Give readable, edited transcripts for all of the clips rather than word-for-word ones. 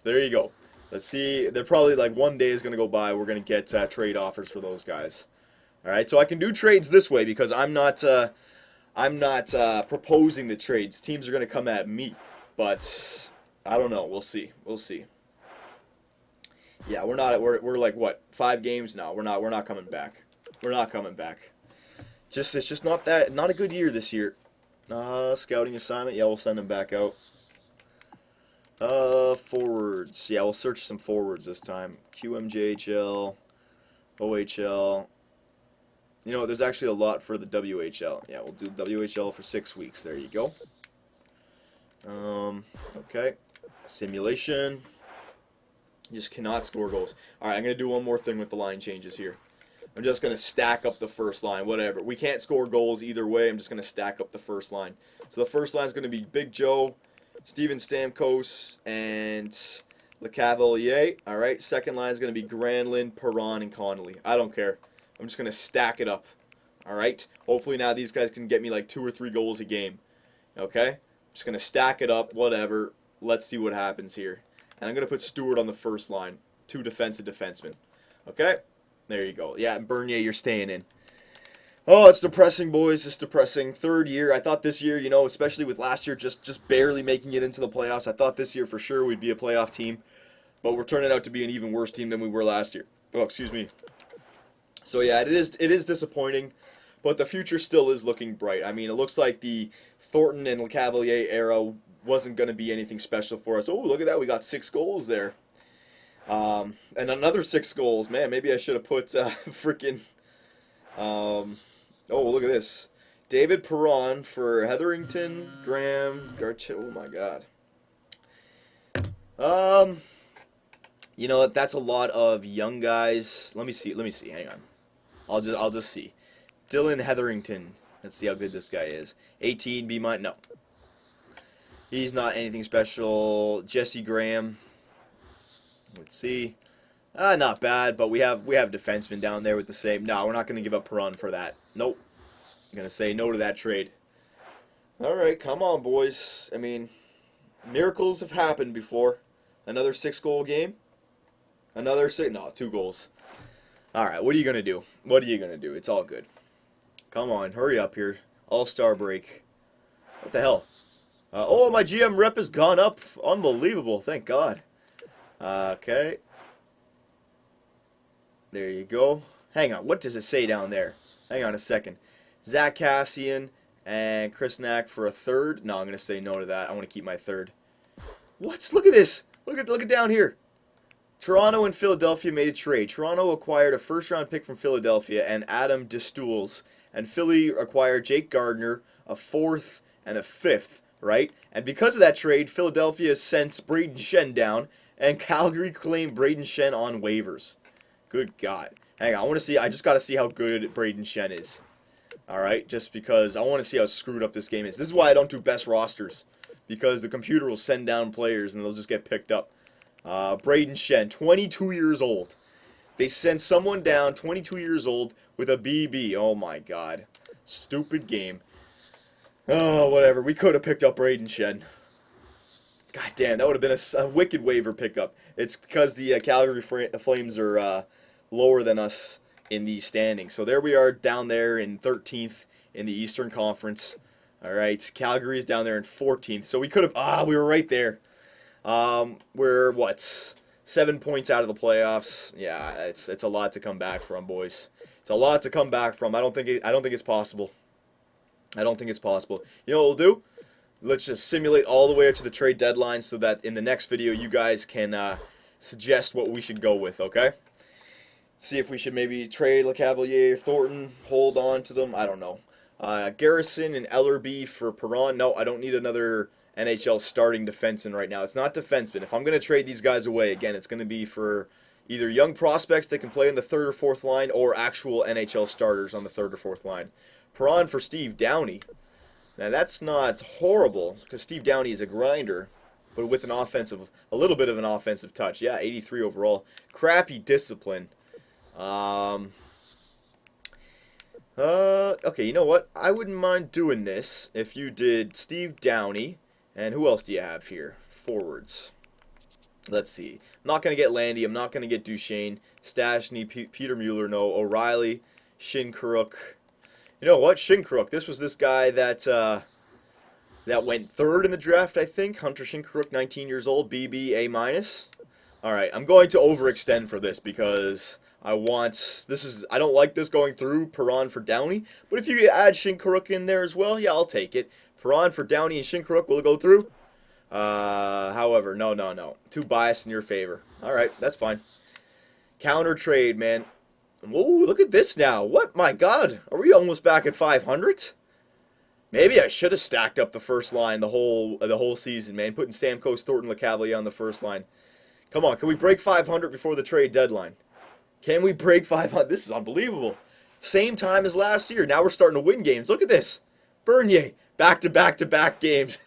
there you go. Let's see. They're probably like one day is going to go by. We're going to get trade offers for those guys. All right, so I can do trades this way because I'm not proposing the trades. Teams are going to come at me, but I don't know. We'll see. We'll see. Yeah, we're not. We're like what 5 games now. We're not coming back. We're not coming back. It's just not a good year this year. Scouting assignment. Yeah, we'll send them back out. Forwards. Yeah, we'll search some forwards this time. QMJHL, OHL. You know, there's actually a lot for the WHL. Yeah, we'll do WHL for 6 weeks. There you go. Okay. Simulation. You just cannot score goals. All right, I'm going to do one more thing with the line changes here. I'm just going to stack up the first line, whatever. We can't score goals either way. I'm just going to stack up the first line. So the first line is going to be Big Joe, Steven Stamkos, and LeCavalier. All right, second line is going to be Granlund, Perron, and Connolly. I don't care. I'm just going to stack it up. All right? Hopefully now these guys can get me like 2 or 3 goals a game. Okay? I'm just going to stack it up, whatever. Let's see what happens here. And I'm going to put Stewart on the first line. 2 defensive defensemen. Okay? There you go. Yeah, Bernier, you're staying in. Oh, it's depressing, boys. It's depressing. Third year. I thought this year, you know, especially with last year just barely making it into the playoffs, I thought this year for sure we'd be a playoff team. But we're turning out to be an even worse team than we were last year. Oh, excuse me. So yeah, it is disappointing, but the future still is looking bright. I mean, it looks like the Thornton and LeCavalier era wasn't going to be anything special for us. Oh, look at that. We got 6 goals there. And another 6 goals. Man, maybe I should have put freaking... oh, look at this. David Perron for Hetherington, Graham, Garch. Oh, my God. You know what? That's a lot of young guys. Let me see. Hang on. I'll just see. Dylan Hetherington. Let's see how good this guy is. 18, B minus. No. He's not anything special. Jesse Graham. Let's see. Not bad, but we have defensemen down there with the same. No, we're not going to give up Perron for that. Nope. I'm going to say no to that trade. All right, come on, boys. I mean, miracles have happened before. Another 6-goal game. Another 6. No, 2 goals. All right, what are you going to do? What are you going to do? It's all good. Come on, hurry up here. All-star break. What the hell? Oh, my GM rep has gone up. Unbelievable. Thank God. Okay. There you go. Hang on. What does it say down there? Hang on a second. Zach Cassian and Chris Knack for a 3rd. No, I'm going to say no to that. I want to keep my 3rd. What? Look at this. Look at down here. Toronto and Philadelphia made a trade. Toronto acquired a 1st-round pick from Philadelphia and Adam DeStools. And Philly acquired Jake Gardner, a 4th and a 5th, right? And because of that trade, Philadelphia sent Braden Shen down, and Calgary claimed Braden Shen on waivers. Good God. Hang on, I just got to see how good Braden Shen is. All right, just because I want to see how screwed up this game is. This is why I don't do best rosters, because the computer will send down players and they'll just get picked up. Braden Shen, 22 years old. They sent someone down, 22 years old, with a BB. Oh my God. Stupid game. Oh, whatever. We could have picked up Braden Shen. God damn, that would have been a wicked waiver pickup. It's because the Calgary Flames are lower than us in the standings. So there we are down there in 13th in the Eastern Conference. All right, Calgary's down there in 14th. So we could have, we were right there. We're, 7 points out of the playoffs. Yeah, it's a lot to come back from, boys. It's a lot to come back from. I don't think it's possible. I don't think it's possible. You know what we'll do? Let's just simulate all the way up to the trade deadline so that in the next video you guys can suggest what we should go with, okay? See if we should maybe trade LeCavalier, Thornton, hold on to them. I don't know. Garrison and Ellerby for Perron. No, I don't need another NHL starting defenseman right now. It's not defenseman. If I'm going to trade these guys away, again, it's going to be for either young prospects that can play in the 3rd or 4th line or actual NHL starters on the 3rd or 4th line. Perron for Steve Downey. Now, that's not horrible because Steve Downey is a grinder, but with a little bit of an offensive touch. Yeah, 83 overall. Crappy discipline. Okay, you know what? I wouldn't mind doing this if you did Steve Downey. And who else do you have here? Forwards. Let's see. I'm not going to get Landy. I'm not going to get Duchesne. Stashny, Peter Mueller, no. O'Reilly, Shinkaruk. You know what? Shinkaruk. This was this guy that went third in the draft, I think. Hunter Shinkaruk, 19 years old, BB, A minus. All right, I'm going to overextend for this because I don't like this going through Perron for Downey. But if you add Shinkaruk in there as well, yeah, I'll take it. Perron for Downey and Shinkaruk, will it go through? However, no. Too biased in your favor. All right, that's fine. Counter trade, man. Whoa, look at this now. What? My God, are we almost back at 500? Maybe I should have stacked up the first line the whole season, man. Putting Stamkos, Thornton, LeCavalier on the first line. Come on, can we break 500 before the trade deadline? Can we break 500? This is unbelievable. Same time as last year. Now we're starting to win games. Look at this. Bernier, back-to-back games.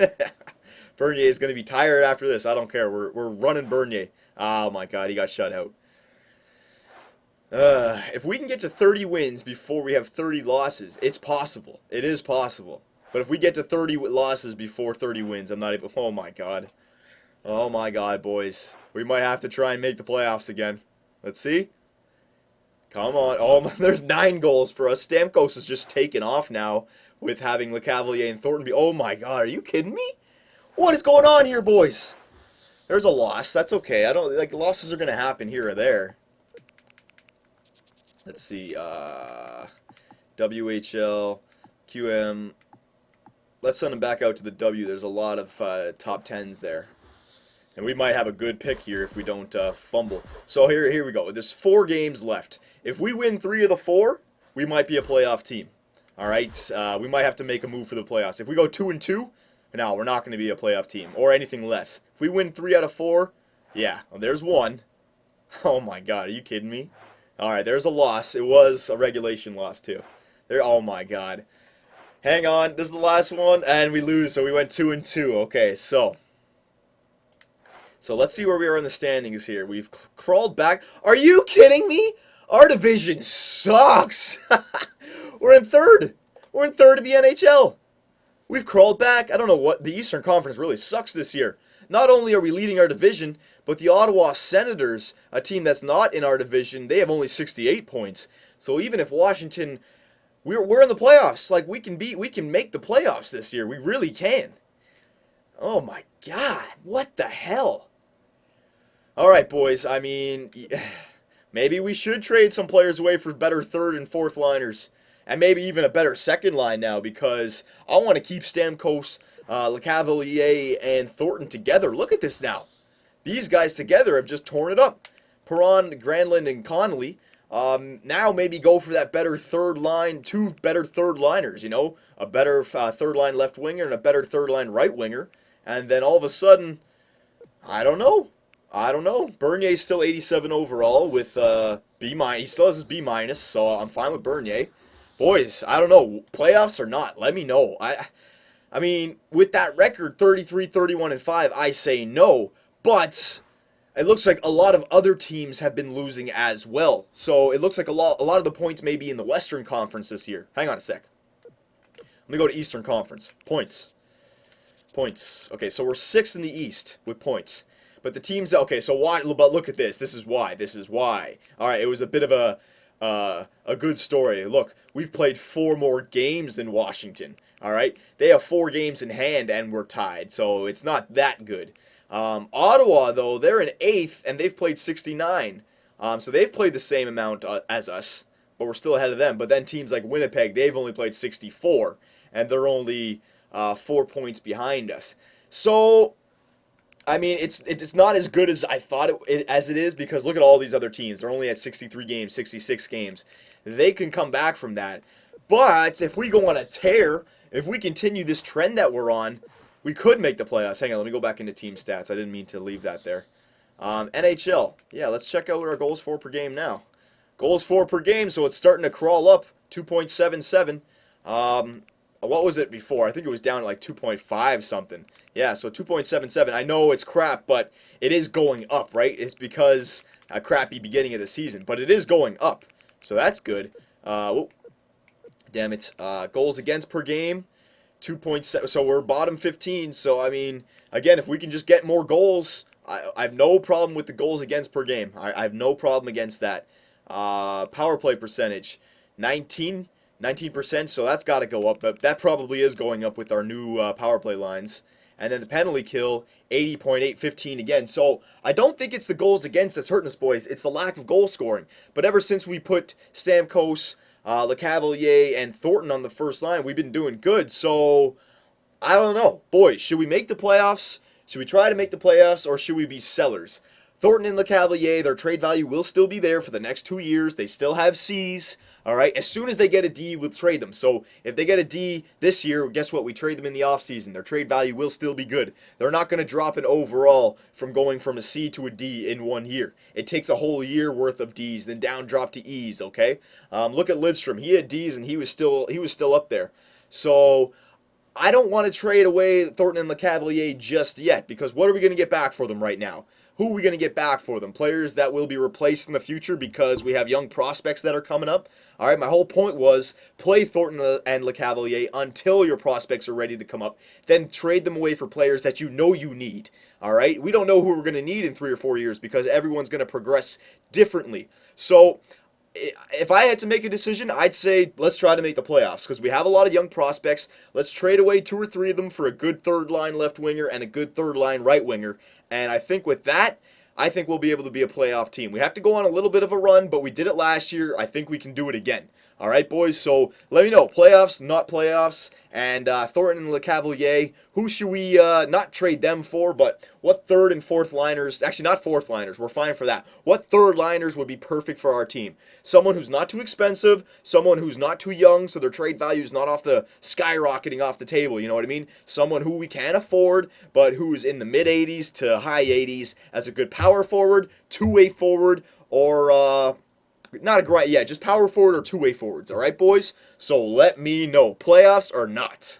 Bernier is going to be tired after this. I don't care. We're running Bernier. Oh, my God. He got shut out. If we can get to 30 wins before we have 30 losses, it's possible. It is possible. But if we get to 30 losses before 30 wins, I'm not even... Oh, my God. Oh, my God, boys. We might have to try and make the playoffs again. Let's see. Come on. Oh, there's 9 goals for us. Stamkos is just taking off now with having LeCavalier and Thornton be... Oh, my God. Are you kidding me? What is going on here, boys? There's a loss. That's okay. I don't... Like, losses are going to happen here or there. Let's see. WHL, QM. Let's send them back out to the W. There's a lot of top 10s there. And we might have a good pick here if we don't fumble. So here we go. There's 4 games left. If we win 3 of the 4, we might be a playoff team. All right? We might have to make a move for the playoffs. If we go 2-2, no, we're not going to be a playoff team or anything less. If we win 3 out of 4, yeah, well, there's 1. Oh, my God. Are you kidding me? All right, there's a loss. It was a regulation loss, too. Oh, my God. Hang on. This is the last one, and we lose, so we went 2-2. Okay, so let's see where we are in the standings here. We've crawled back. Are you kidding me? Our division sucks. We're in third. We're in third of the NHL. We've crawled back. I don't know what. The Eastern Conference really sucks this year. Not only are we leading our division, but the Ottawa Senators, a team that's not in our division, they have only 68 points. So even if Washington, we're in the playoffs. Like we can make the playoffs this year. We really can. Oh my God, what the hell? All right, boys. I mean, maybe we should trade some players away for better third and fourth liners. And maybe even a better second line now because I want to keep Stamkos, LeCavalier, and Thornton together. Look at this now. These guys together have just torn it up. Perron, Granlund, and Connolly. Now maybe go for that better third line, 2 better third liners, you know. A better third line left winger and a better third line right winger. And then all of a sudden, I don't know. Bernier's still 87 overall with B-. He still has his B-, so I'm fine with Bernier. Boys, I don't know. Playoffs or not, let me know. I mean, with that record, 33, 31, and 5, I say no. But it looks like a lot of other teams have been losing as well. So it looks like a lot of the points may be in the Western Conference this year. Hang on a sec. Let me go to Eastern Conference. Points. Okay, so we're 6th in the East with points. But the teams, okay, so why? But look at this. This is why. All right, it was a bit of a good story. Look, we've played 4 more games than Washington. All right, they have 4 games in hand and we're tied, so it's not that good. Ottawa, though, they're in 8th and they've played 69. So they've played the same amount as us, but we're still ahead of them. But then teams like Winnipeg, they've only played 64 and they're only 4 points behind us. So I mean, it's not as good as I thought as it is because look at all these other teams. They're only at 63 games, 66 games. They can come back from that. But if we go on a tear, if we continue this trend that we're on, we could make the playoffs. Hang on, let me go back into team stats. I didn't mean to leave that there. NHL. Yeah, let's check out our goals for per game now. Goals for per game, so it's starting to crawl up. 2.77. What was it before? I think it was down at like 2.5 something. Yeah, so 2.77. I know it's crap, but it is going up, right? It's because a crappy beginning of the season, but it is going up. So that's good. Damn it. Goals against per game, 2.7. So we're bottom 15. So, I mean, again, if we can just get more goals, I have no problem with the goals against per game. I have no problem against that. Power play percentage, 19, 19%, so that's got to go up. But that probably is going up with our new power play lines. And then the penalty kill, 80.8, 15 again. So I don't think it's the goals against that's hurting us, boys. It's the lack of goal scoring. But ever since we put Stamkos, LeCavalier, and Thornton on the first line, we've been doing good. So I don't know. Boys, should we make the playoffs? Should we try to make the playoffs, or should we be sellers? Thornton and LeCavalier, their trade value will still be there for the next 2 years. They still have C's. All right. As soon as they get a D, we'll trade them. So if they get a D this year, guess what? We trade them in the offseason. Their trade value will still be good. They're not going to drop an overall from going from a C to a D in 1 year. It takes a whole year worth of D's, then down drop to E's. Okay. Look at Lidstrom. He had D's and he was still up there. So I don't want to trade away Thornton and LeCavalier just yet, because what are we going to get back for them right now? Who are we going to get back for them? Players that will be replaced in the future because we have young prospects that are coming up. All right, my whole point was play Thornton and LeCavalier until your prospects are ready to come up. Then trade them away for players that you know you need. All right, we don't know who we're going to need in 3 or 4 years because everyone's going to progress differently. So if I had to make a decision, I'd say let's try to make the playoffs because we have a lot of young prospects. Let's trade away 2 or 3 of them for a good third line left winger and a good third line right winger. And I think with that, I think we'll be able to be a playoff team. We have to go on a little bit of a run, but we did it last year. I think we can do it again. All right, boys. So let me know, playoffs, not playoffs, and Thornton and LeCavalier. Who should we not trade them for? But what third and fourth liners? Actually, not fourth liners. We're fine for that. What third liners would be perfect for our team? Someone who's not too expensive, someone who's not too young, so their trade value is not off the skyrocketing off the table. You know what I mean? Someone who we can afford, but who is in the mid 80s to high 80s as a good power forward, two-way forward, or not a grind, yeah, just power forward or two-way forwards. All right, boys. So let me know, playoffs or not.